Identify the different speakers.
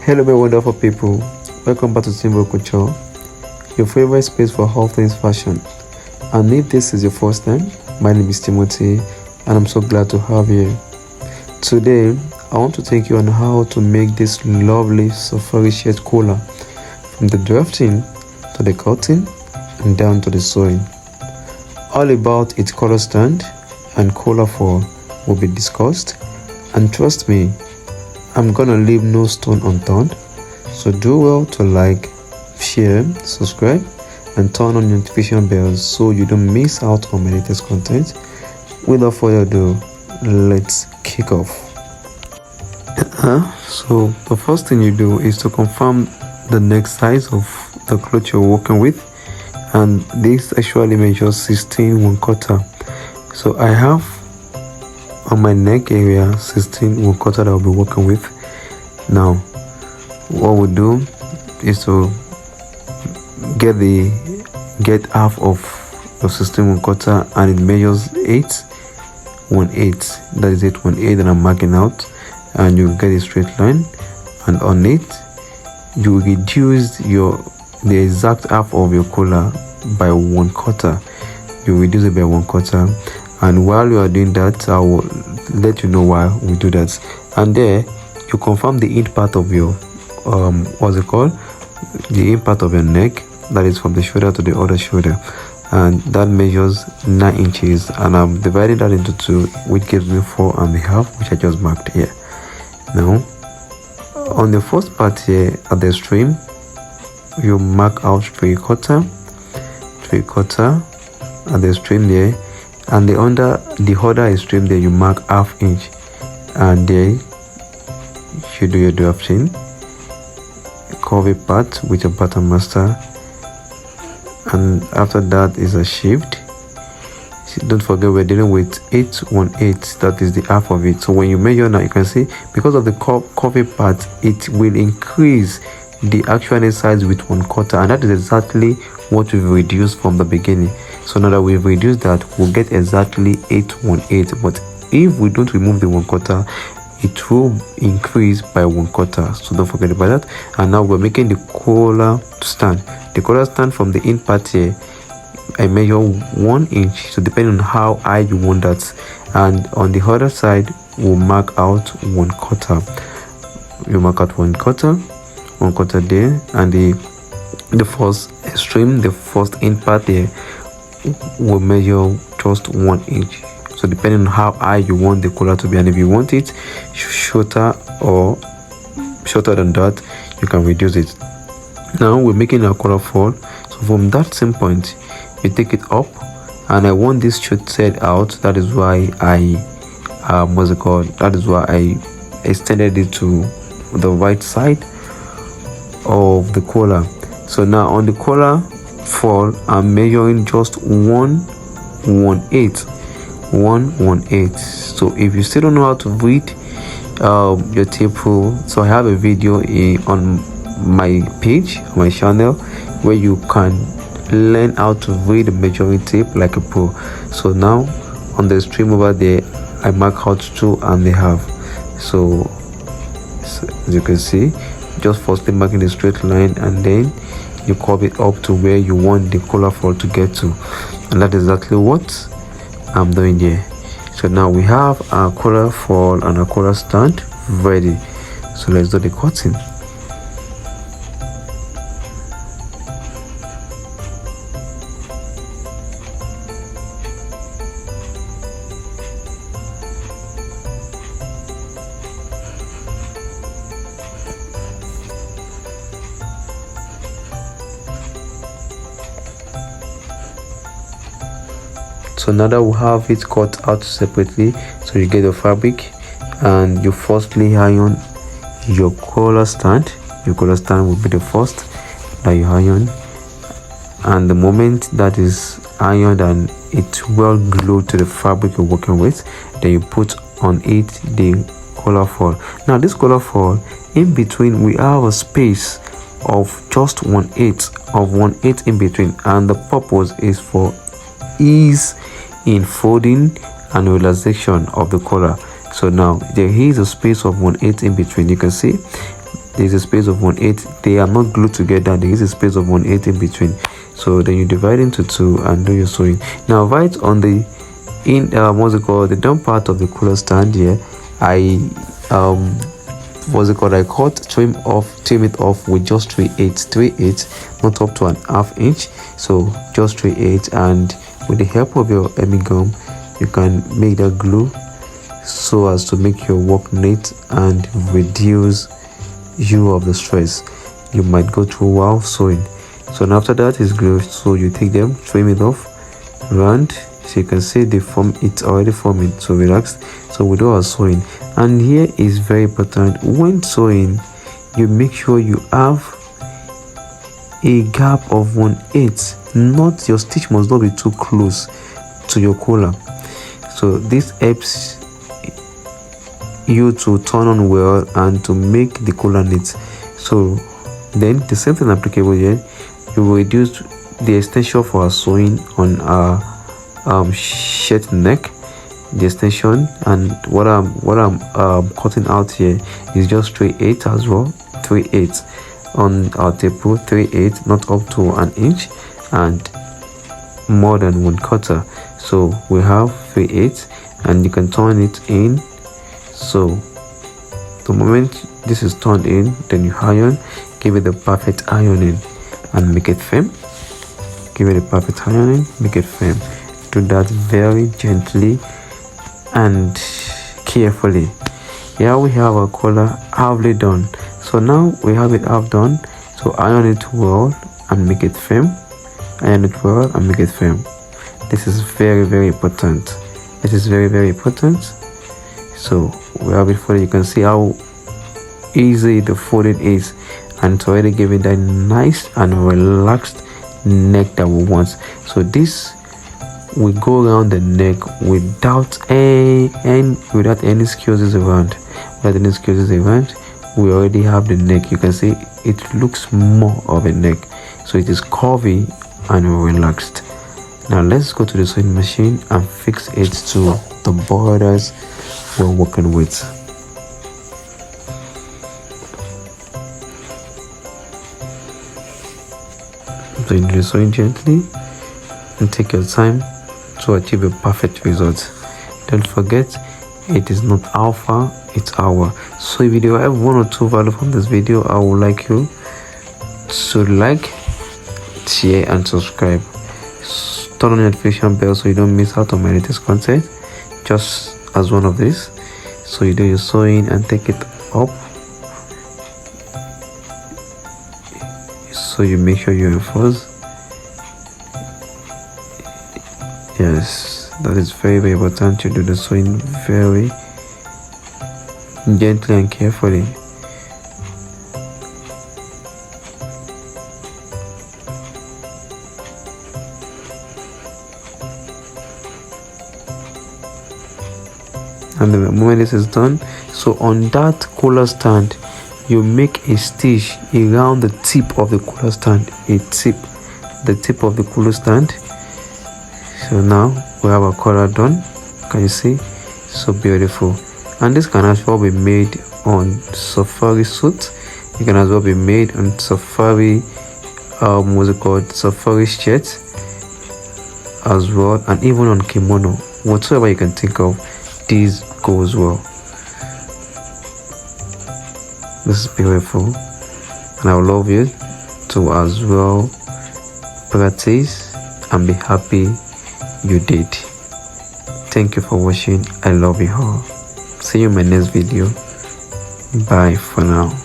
Speaker 1: Hello, my wonderful people. Welcome back to Timbo Culture, your favorite space for all things fashion. And if this is your first time, my name is Timothy, and I'm so glad to have you. Today, I want to take you on how to make this lovely safari shirt collar, from the drafting to the cutting and down to the sewing. All about its collar stand and collar fall will be discussed, and trust me, I'm gonna leave no stone unturned. So do well to like, share, subscribe, and turn on notification bells so you don't miss out on my latest content. Without further ado, let's kick off. So the first thing you do is to confirm the neck size of the cloth you're working with, and this actually measures 16 1/4. So I have on my neck area 16 1/4 that I'll be working with. Now what we'll do is to get half of your 16 1/4, and it measures 8 1/8. That is 8 1/8 that I'm marking out, and you get a straight line, and on it you reduce the exact half of your collar by 1/4. You reduce it by 1/4, and while you are doing that, I will let you know why we do that. And there you confirm the in part of your what's it called, the in part of your neck, that is from the shoulder to the other shoulder, and that measures 9 inches, and I'm dividing that into 2, which gives me 4.5, which I just marked here. Now on the first part here at the extreme, you mark out 3/4 at the extreme there, and the other extreme there you mark 1/2 inch, and there you do your drafting, curvy part with your pattern master, and after that is a shift. Don't forget we're dealing with 8 1/8, that is the half of it. So when you measure now, you can see because of the curvy part, it will increase the actual neck size with 1/4, and that is exactly what we've reduced from the beginning. So now that we've reduced that, we'll get exactly 8 1/8. But if we don't remove the 1/4, it will increase by 1/4. So don't forget about that. And now we're making the collar to stand. The collar stand from the in part here, I measure 1 inch, so depending on how high you want that. And on the other side, we'll mark out 1/4. You mark out 1/4 there, and the first extreme, the first in part there, will measure just 1 inch. So depending on how high you want the collar to be, and if you want it shorter or shorter than that, you can reduce it. Now we're making our collar fall. So from that same point, you take it up, and I want this should set out. That is why I extended it to the right side of the collar. So now on the collar fall, I'm measuring just 1/8. So if you still don't know how to read your tape rule, so I have a video on my page, on my channel, where you can learn how to read the measuring tape like a pro. So now on the extreme over there, I mark out 2.5. So as you can see, just firstly marking the straight line, and then you curve it up to where you want the collar fall to get to, and that's exactly what I'm doing here. So now we have our collar fall and our collar stand ready. So let's do the cutting. So now that we have it cut out separately, so you get the fabric, and you firstly iron your collar stand. Your collar stand will be the first that you iron, and the moment that is ironed and it's well glued to the fabric you're working with, then you put on it the collar fall. Now this collar fall, in between we have a space of just 1/8 in between, and the purpose is for ease in folding and relaxation of the collar. So now there is a space of 1/8 in between. You can see there's a space of 1/8. They are not glued together, there is a space of 1/8 in between. So then you divide into 2 and do your sewing. Now right on the the down part of the cooler stand here, I I trim it off with just 3/8, not up to 1/2 inch. So just 3/8, and with the help of your hemming gum, you can make that glue so as to make your work neat and reduce you of the stress you might go through while sewing. So now after that is glue. So you take them, trim it off round. So you can see it's already forming, so relax. So we do our sewing, and here is very important. When sewing, you make sure you have a gap of 1/8. Not your stitch must not be too close to your collar. So this helps you to turn on well and to make the collar neat. So then the same thing applicable here. You will reduce the extension for our sewing on our shirt neck, the extension, and what I'm cutting out here is just 3/8 as well. 3/8 on our tape rule, 3/8, not up to 1 inch and more than 1/4. So we have 3/8, and you can turn it in. So the moment this is turned in, then you iron, give it the perfect ironing and make it firm. Give it a perfect ironing, make it firm. Do that very gently and carefully. Here we have our collar halfly done. So now we have it half done. So iron it well and make it firm. Iron it well and make it firm. This is very, very important. It is very, very important. So we have it for you. Can see how easy the folding is, and it's already giving that nice and relaxed neck that we want. So this we go around the neck without any excuses around. Without any excuses around, we already have the neck. You can see it looks more of a neck, so it is curvy and relaxed. Now let's go to the sewing machine and fix it to the borders we're working with. So you do the sewing gently and take your time to achieve a perfect result. Don't forget, it is not alpha, it's hour. So if you have 1 or 2 value from this video, I would like you to like, share and subscribe. Turn on the notification bell so you don't miss out on my latest content, just as one of these. So you do your sewing and take it up, so you make sure you enforce. Yes, that is very, very important to do the sewing very gently and carefully. And the moment this is done, so on that collar stand, you make a stitch around the tip of the collar stand, the tip of the collar stand. So now we have our collar done. Can you see? So beautiful. And this can as well be made on safari suit. It can as well be made on safari safari shirt as well, and even on kimono. Whatsoever you can think of, these goes well. This is beautiful, and I would love you to as well practice and be happy you did. Thank you for watching. I love you all. See you in my next video. Bye for now.